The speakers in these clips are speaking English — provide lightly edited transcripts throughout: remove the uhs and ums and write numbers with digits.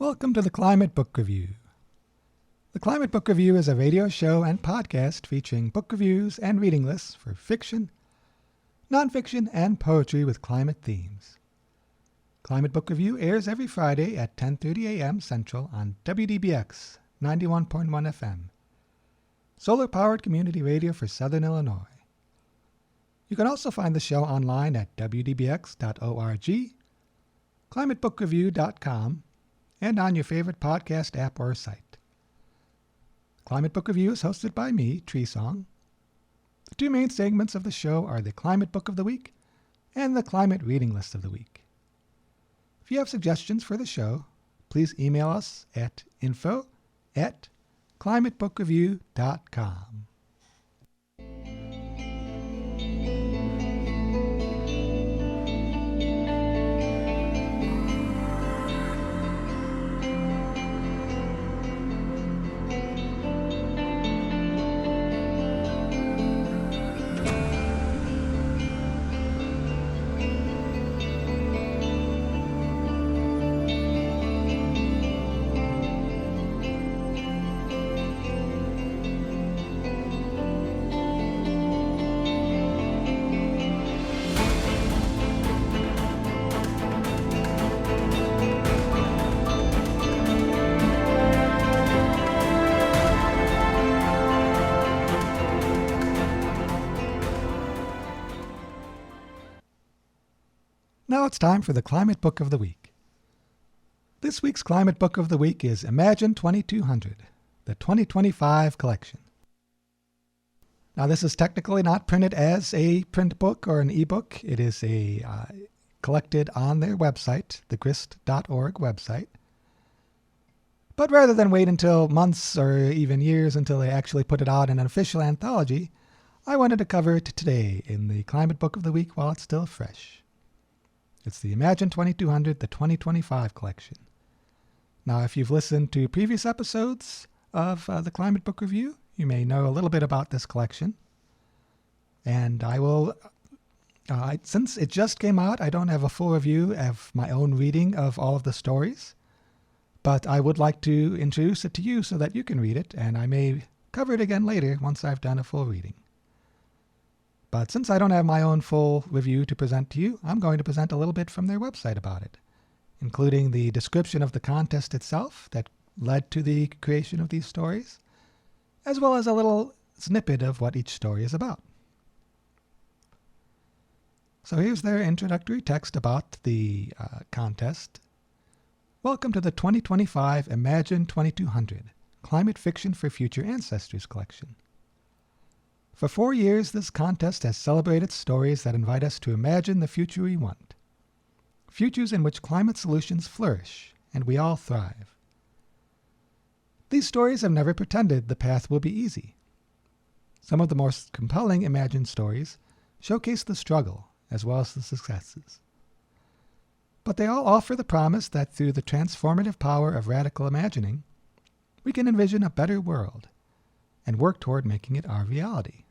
Welcome to the Climate Book Review. The Climate Book Review is a radio show and podcast featuring book reviews and reading lists for fiction, nonfiction, and poetry with climate themes. Climate Book Review airs every Friday at 10:30 a.m. Central on WDBX 91.1 FM, solar-powered community radio for Southern Illinois. You can also find the show online at wdbx.org, climatebookreview.com, and on your favorite podcast app or site. Climate Book Review is hosted by me, Treesong. The two main segments of the show are the Climate Book of the Week and the Climate Reading List of the Week. If you have suggestions for the show, please email us at info@climatebookreview.com. Now it's time for the Climate Book of the Week. This week's Climate Book of the Week is Imagine 2200, the 2025 collection. Now this is technically not printed as a print book or an ebook. It is collected on their website, the grist.org website. But rather than wait until months or even years until they actually put it out in an official anthology, I wanted to cover it today in the Climate Book of the Week while it's still fresh. It's the Imagine 2200, the 2025 collection. Now, if you've listened to previous episodes of the Climate Book Review, you may know a little bit about this collection. And I will, since it just came out, I don't have a full review of my own reading of all of the stories. But I would like to introduce it to you so that you can read it, and I may cover it again later once I've done a full reading. But since I don't have my own full review to present to you, I'm going to present a little bit from their website about it, including the description of the contest itself that led to the creation of these stories, as well as a little snippet of what each story is about. So here's their introductory text about the contest. Welcome to the 2025 Imagine 2200, Climate Fiction for Future Ancestors collection. For 4 years, this contest has celebrated stories that invite us to imagine the future we want. Futures in which climate solutions flourish, and we all thrive. These stories have never pretended the path will be easy. Some of the most compelling imagined stories showcase the struggle as well as the successes. But they all offer the promise that through the transformative power of radical imagining, we can envision a better world and work toward making it our reality.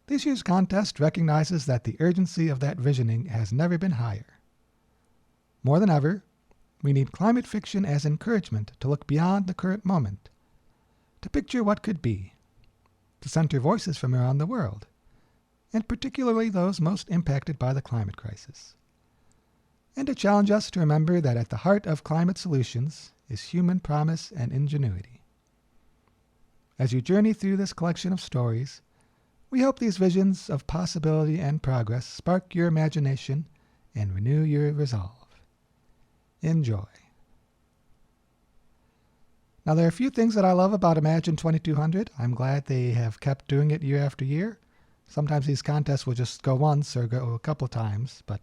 This year's contest recognizes that the urgency of that visioning has never been higher. More than ever, we need climate fiction as encouragement to look beyond the current moment, to picture what could be, to center voices from around the world, and particularly those most impacted by the climate crisis, and to challenge us to remember that at the heart of climate solutions is human promise and ingenuity. As you journey through this collection of stories, we hope these visions of possibility and progress spark your imagination and renew your resolve. Enjoy. Now, there are a few things that I love about Imagine 2200. I'm glad they have kept doing it year after year. Sometimes these contests will just go once or go a couple times, but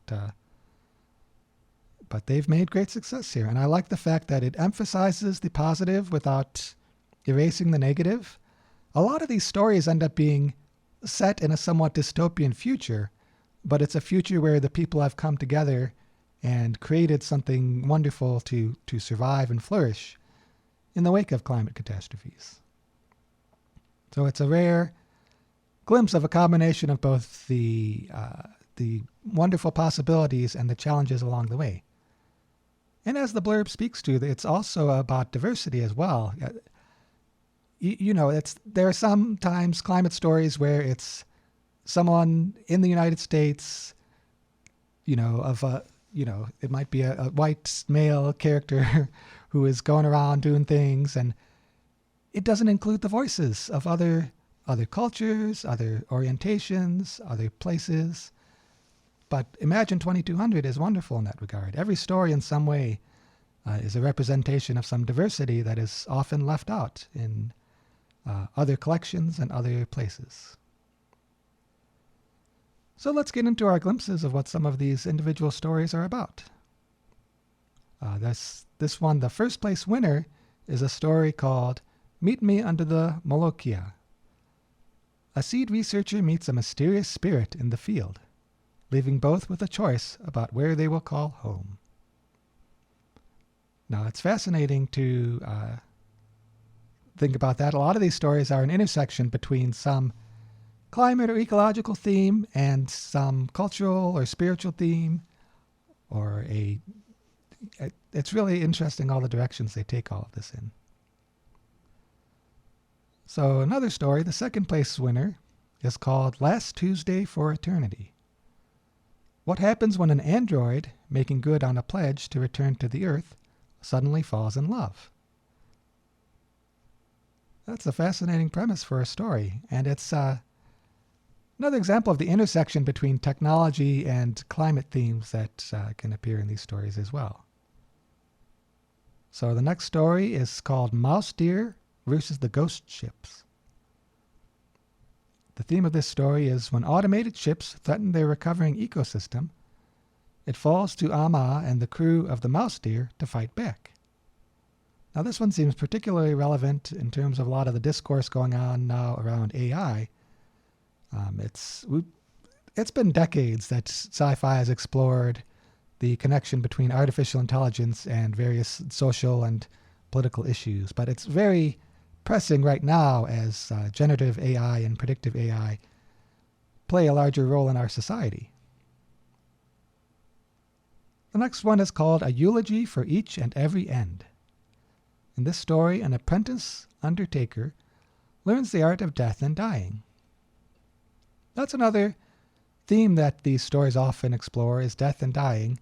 they've made great success here. And I like the fact that it emphasizes the positive without erasing the negative. A lot of these stories end up being set in a somewhat dystopian future, but it's a future where the people have come together and created something wonderful to survive and flourish in the wake of climate catastrophes. So it's a rare glimpse of a combination of both the wonderful possibilities and the challenges along the way. And as the blurb speaks to, it's also about diversity as well. There are sometimes climate stories where it's someone in the United States, it might be a white male character who is going around doing things, and it doesn't include the voices of other cultures, other orientations, other places. But Imagine 2200 is wonderful in that regard. Every story in some way is a representation of some diversity that is often left out in other collections and other places. So let's get into our glimpses of what some of these individual stories are about. This one, the first place winner, is a story called Meet Me Under the Molokia. A seed researcher meets a mysterious spirit in the field, leaving both with a choice about where they will call home. Now, it's fascinating to think about that. A lot of these stories are an intersection between some climate or ecological theme and some cultural or spiritual theme, or it's really interesting all the directions they take all of this in. So another story, the second place winner, is called Last Tuesday for Eternity. What happens when an android, making good on a pledge to return to the Earth, suddenly falls in love? That's a fascinating premise for a story, and it's another example of the intersection between technology and climate themes that can appear in these stories as well. So the next story is called Mouse Deer versus the Ghost Ships. The theme of this story is when automated ships threaten their recovering ecosystem, it falls to Ama and the crew of the Mouse Deer to fight back. Now this one seems particularly relevant in terms of a lot of the discourse going on now around AI. It's been decades that sci-fi has explored the connection between artificial intelligence and various social and political issues, but it's very pressing right now as generative AI and predictive AI play a larger role in our society. The next one is called A Eulogy for Each and Every End. In this story, an apprentice undertaker learns the art of death and dying. That's another theme that these stories often explore, is death and dying,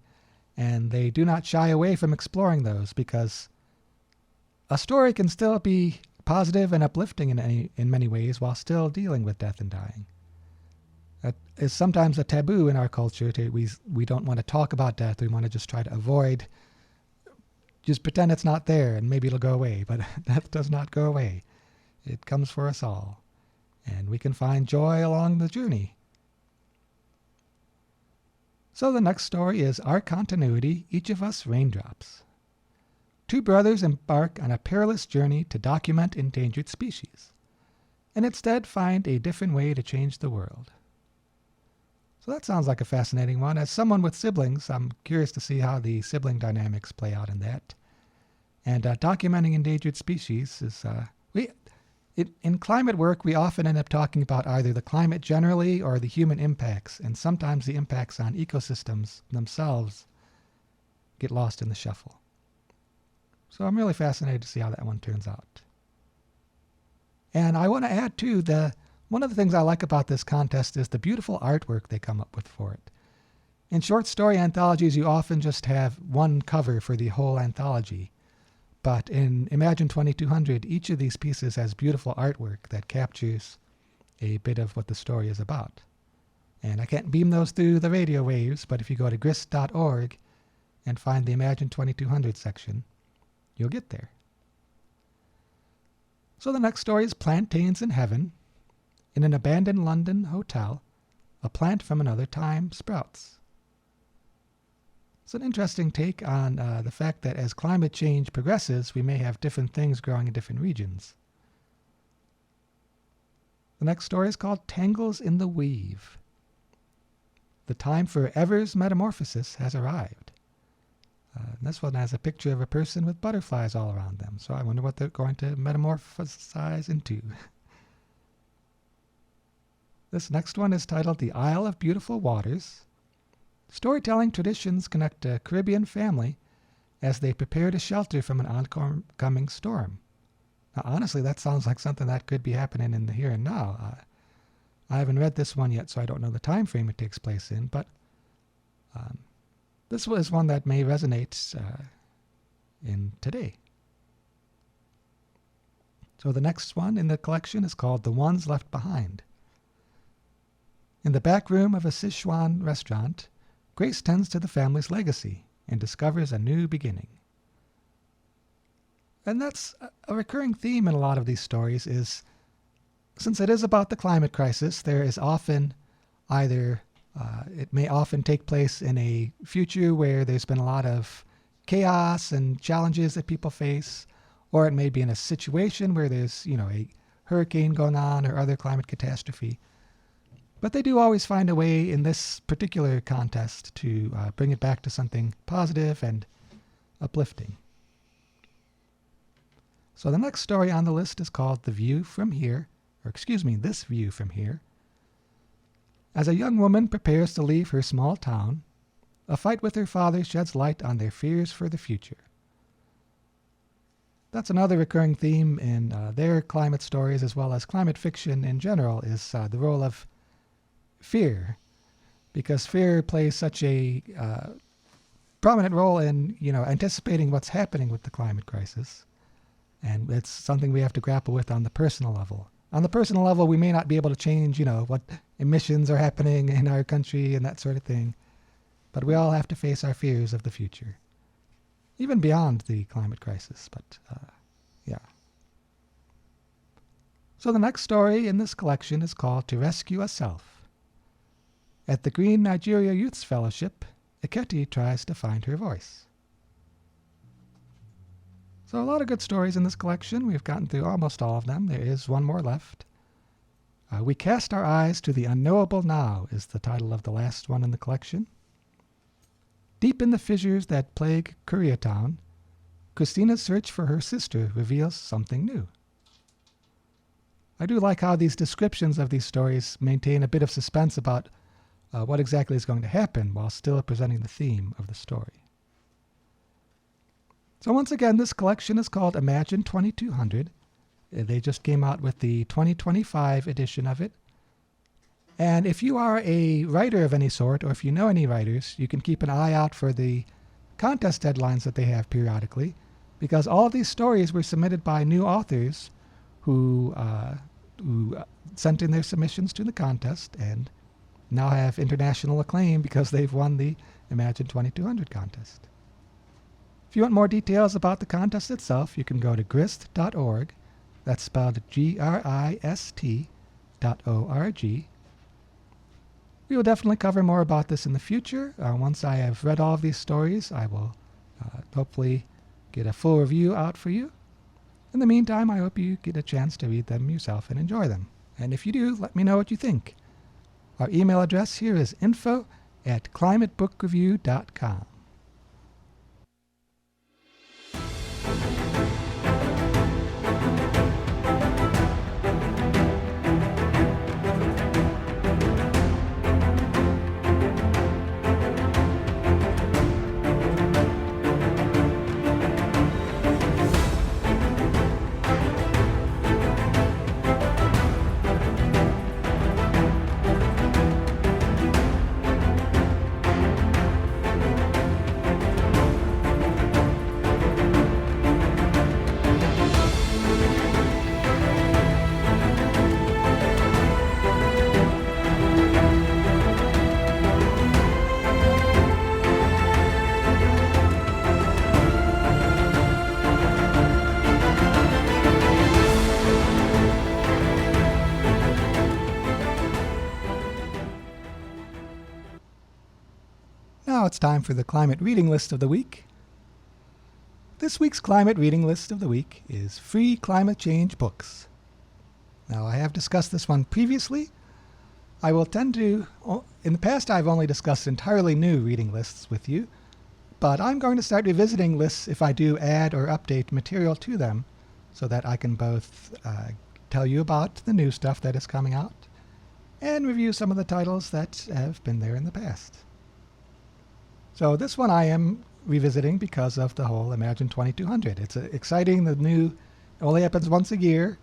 and they do not shy away from exploring those, because a story can still be positive and uplifting in many ways while still dealing with death and dying. That is sometimes a taboo in our culture. We don't want to talk about death. We want to just try to avoid, just pretend it's not there and maybe it'll go away. But death does not go away. It comes for us all. And we can find joy along the journey. So the next story is Our Continuity, Each of Us Raindrops. Two brothers embark on a perilous journey to document endangered species, and instead find a different way to change the world. So that sounds like a fascinating one. As someone with siblings, I'm curious to see how the sibling dynamics play out in that. And documenting endangered species is... in climate work, we often end up talking about either the climate generally or the human impacts, and sometimes the impacts on ecosystems themselves get lost in the shuffle. So I'm really fascinated to see how that one turns out. And I want to add, too, one of the things I like about this contest is the beautiful artwork they come up with for it. In short story anthologies, you often just have one cover for the whole anthology. But in Imagine 2200, each of these pieces has beautiful artwork that captures a bit of what the story is about. And I can't beam those through the radio waves, but if you go to grist.org and find the Imagine 2200 section, you'll get there. So the next story is Plantains in Heaven. In an abandoned London hotel, a plant from another time sprouts. It's an interesting take on the fact that as climate change progresses, we may have different things growing in different regions. The next story is called Tangles in the Weave. The time for Ever's metamorphosis has arrived. This one has a picture of a person with butterflies all around them, so I wonder what they're going to metamorphosize into. This next one is titled The Isle of Beautiful Waters. Storytelling traditions connect a Caribbean family as they prepare to shelter from an oncoming storm. Now, honestly, that sounds like something that could be happening in the here and now. I haven't read this one yet, so I don't know the time frame it takes place in, but this was one that may resonate in today. So the next one in the collection is called The Ones Left Behind. In the back room of a Sichuan restaurant, Grace tends to the family's legacy and discovers a new beginning. And that's a recurring theme in a lot of these stories is, since it is about the climate crisis, there is often either, it may often take place in a future where there's been a lot of chaos and challenges that people face, or it may be in a situation where there's, a hurricane going on or other climate catastrophe. But they do always find a way in this particular contest to bring it back to something positive and uplifting. So the next story on the list is called This View from Here. As a young woman prepares to leave her small town, a fight with her father sheds light on their fears for the future. That's another recurring theme in their climate stories, as well as climate fiction in general, is the role of fear, because fear plays such a prominent role in anticipating what's happening with the climate crisis, and it's something we have to grapple with on the personal level. On the personal level, we may not be able to change, what emissions are happening in our country and that sort of thing, but we all have to face our fears of the future, even beyond the climate crisis. But yeah. So the next story in this collection is called To Rescue a Self. At the Green Nigeria Youth's Fellowship, Eketi tries to find her voice. So a lot of good stories in this collection. We've gotten through almost all of them. There is one more left. We Cast Our Eyes to the Unknowable Now is the title of the last one in the collection. Deep in the fissures that plague Koreatown, Christina's search for her sister reveals something new. I do like how these descriptions of these stories maintain a bit of suspense about what exactly is going to happen while still presenting the theme of the story. So once again, this collection is called Imagine 2200. They just came out with the 2025 edition of it. And if you are a writer of any sort, or if you know any writers, you can keep an eye out for the contest deadlines that they have periodically, because all of these stories were submitted by new authors who sent in their submissions to the contest and now have international acclaim because they've won the Imagine 2200 contest. If you want more details about the contest itself, you can go to grist.org. That's spelled GRIST.org. We will definitely cover more about this in the future. Once I have read all of these stories, I will hopefully get a full review out for you. In the meantime, I hope you get a chance to read them yourself and enjoy them. And if you do, let me know what you think. Our email address here is info@climatebookreview.com. Now it's time for the climate reading list of the week. This week's climate reading list of the week is free climate change books. Now, I have discussed this one previously. I will tend to, in the past I've only discussed entirely new reading lists with you, but I'm going to start revisiting lists if I do add or update material to them so that I can both tell you about the new stuff that is coming out and review some of the titles that have been there in the past. So this one I am revisiting because of the whole Imagine 2200. It's exciting. The new only happens once a year.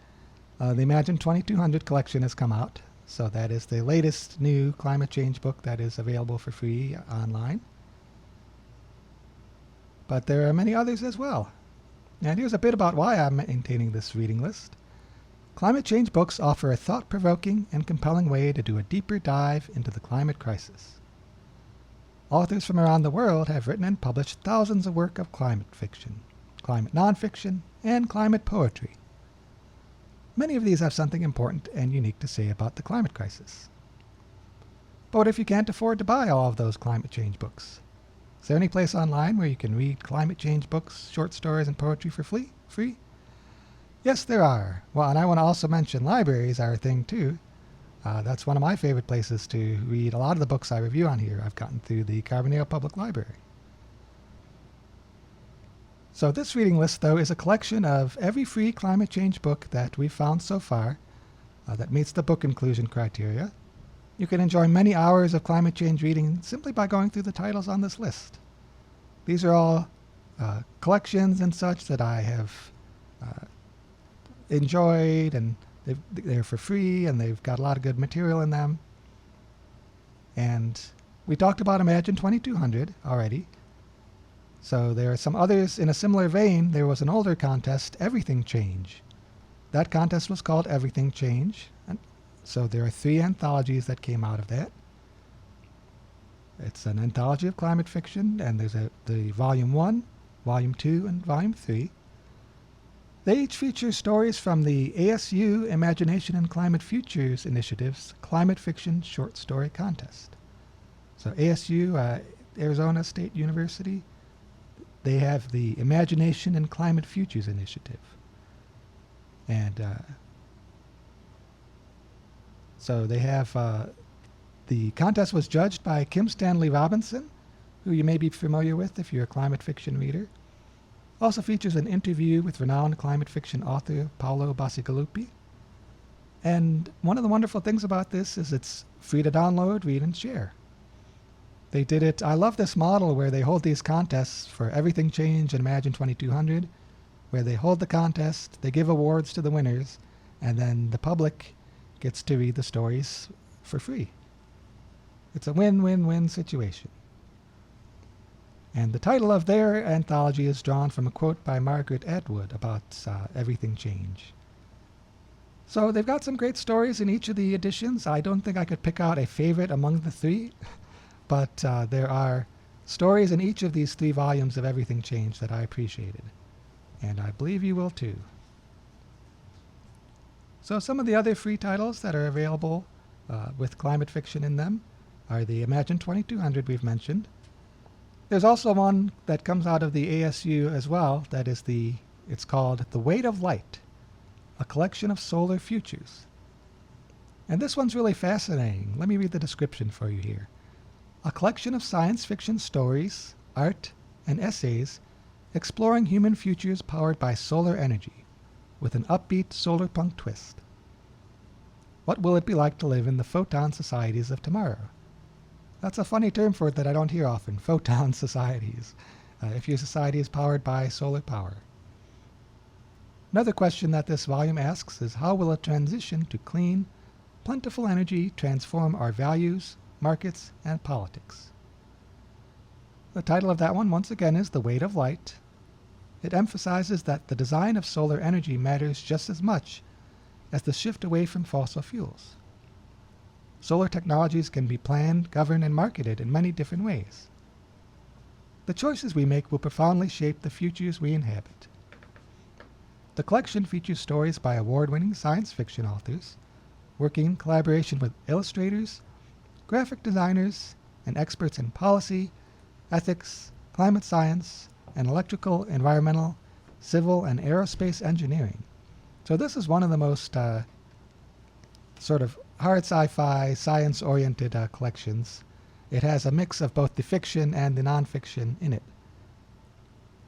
The Imagine 2200 collection has come out. So that is the latest new climate change book that is available for free online. But there are many others as well. And here's a bit about why I'm maintaining this reading list. Climate change books offer a thought-provoking and compelling way to do a deeper dive into the climate crisis. Authors from around the world have written and published thousands of works of climate fiction, climate nonfiction, and climate poetry. Many of these have something important and unique to say about the climate crisis. But what if you can't afford to buy all of those climate change books? Is there any place online where you can read climate change books, short stories, and poetry for free? Yes, there are. Well, and I want to also mention libraries are a thing too. That's one of my favorite places to read a lot of the books I review on here. I've gotten through the Carbondale Public Library. So this reading list, though, is a collection of every free climate change book that we've found so far that meets the book inclusion criteria. You can enjoy many hours of climate change reading simply by going through the titles on this list. These are all collections and such that I have enjoyed, and they're for free, and they've got a lot of good material in them. And we talked about Imagine 2200 already. So there are some others in a similar vein. There was an older contest, Everything Change. That contest was called Everything Change. And so there are 3 anthologies that came out of that. It's an anthology of climate fiction, and there's the Volume 1, Volume 2, and Volume 3. They each feature stories from the ASU Imagination and Climate Futures Initiative's Climate Fiction Short Story Contest. So ASU, Arizona State University, they have the Imagination and Climate Futures Initiative. And so they have, the contest was judged by Kim Stanley Robinson, who you may be familiar with if you're a climate fiction reader. Also features an interview with renowned climate fiction author Paolo Bacigalupi. And one of the wonderful things about this is it's free to download, read, and share. They did it. I love this model where they hold these contests for Everything Change and Imagine 2200, where they hold the contest, they give awards to the winners, and then the public gets to read the stories for free. It's a win-win-win situation. And the title of their anthology is drawn from a quote by Margaret Atwood about Everything Change. So they've got some great stories in each of the editions. I don't think I could pick out a favorite among the 3, but there are stories in each of these 3 volumes of Everything Change that I appreciated. And I believe you will too. So some of the other free titles that are available with climate fiction in them are the Imagine 2200 we've mentioned. There's also one that comes out of the ASU as well. That is it's called The Weight of Light, a collection of solar futures. And this one's really fascinating. Let me read the description for you here. A collection of science fiction stories, art, and essays exploring human futures powered by solar energy with an upbeat solar punk twist. What will it be like to live in the photon societies of tomorrow? That's a funny term for it that I don't hear often, photon societies, if your society is powered by solar power. Another question that this volume asks is, how will a transition to clean, plentiful energy transform our values, markets, and politics? The title of that one, once again, is The Weight of Light. It emphasizes that the design of solar energy matters just as much as the shift away from fossil fuels. Solar technologies can be planned, governed, and marketed in many different ways. The choices we make will profoundly shape the futures we inhabit. The collection features stories by award-winning science fiction authors, working in collaboration with illustrators, graphic designers, and experts in policy, ethics, climate science, and electrical, environmental, civil, and aerospace engineering. So this is one of the most sort of hard sci-fi, science-oriented collections. It has a mix of both the fiction and the nonfiction in it.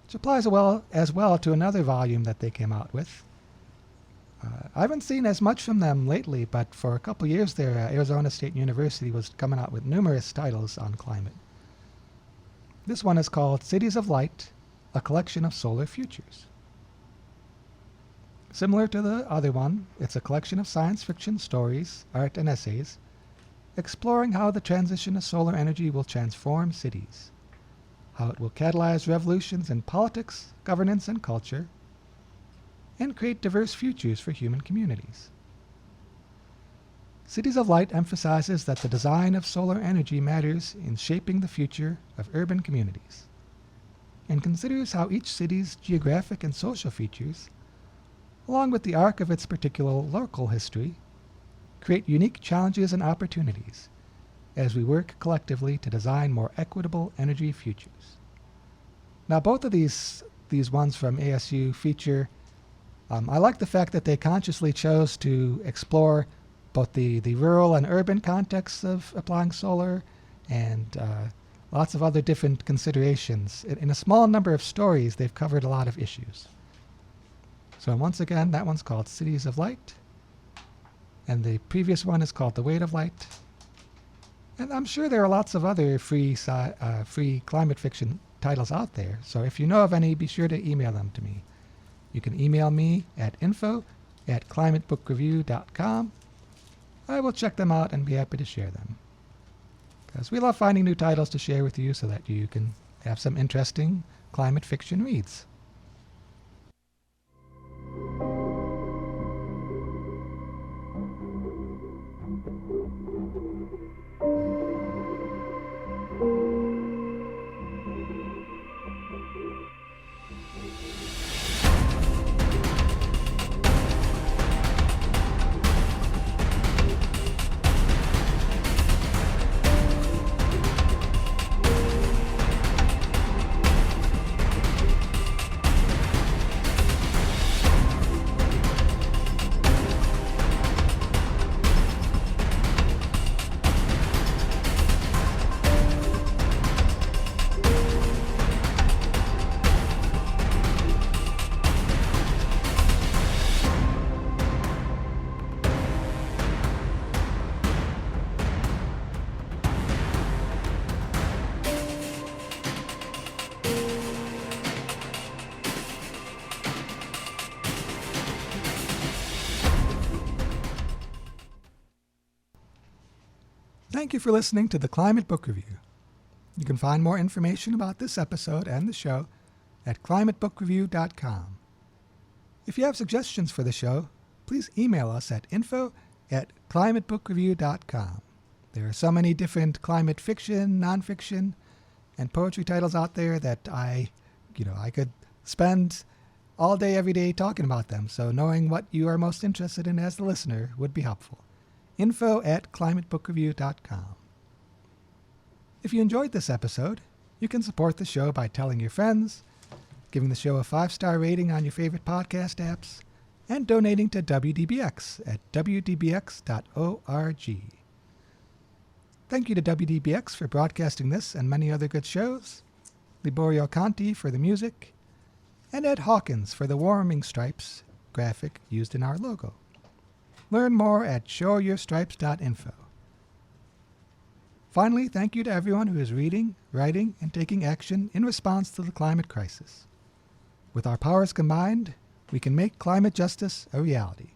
Which applies as well to another volume that they came out with. I haven't seen as much from them lately, but for a couple years there, Arizona State University was coming out with numerous titles on climate. This one is called Cities of Light, a collection of solar futures. Similar to the other one, it's a collection of science fiction stories, art, and essays exploring how the transition to solar energy will transform cities, how it will catalyze revolutions in politics, governance, and culture, and create diverse futures for human communities. Cities of Light emphasizes that the design of solar energy matters in shaping the future of urban communities, and considers how each city's geographic and social features, along with the arc of its particular local history, create unique challenges and opportunities as we work collectively to design more equitable energy futures. Now, both of these ones from ASU feature, I like the fact that they consciously chose to explore both the rural and urban contexts of applying solar and lots of other different considerations. In a small number of stories, they've covered a lot of issues. So once again, that one's called Cities of Light, and the previous one is called The Weight of Light. And I'm sure there are lots of other free climate fiction titles out there, so if you know of any, be sure to email them to me. You can email me at info@climatebookreview.com. I will check them out and be happy to share them, because we love finding new titles to share with you so that you can have some interesting climate fiction reads. Thank you for listening to the Climate Book Review. You can find more information about this episode and the show at climatebookreview.com. If you have suggestions for the show, please email us at info@climatebookreview.com. There are so many different climate fiction, nonfiction, and poetry titles out there that I could spend all day, every day talking about them, so knowing what you are most interested in as the listener would be helpful. info@climatebookreview.com. If you enjoyed this episode, you can support the show by telling your friends, giving the show a 5-star rating on your favorite podcast apps, and donating to WDBX at wdbx.org. Thank you to WDBX for broadcasting this and many other good shows, Liborio Conti for the music, and Ed Hawkins for the warming stripes graphic used in our logo. Learn more at showyourstripes.info. Finally, thank you to everyone who is reading, writing, and taking action in response to the climate crisis. With our powers combined, we can make climate justice a reality.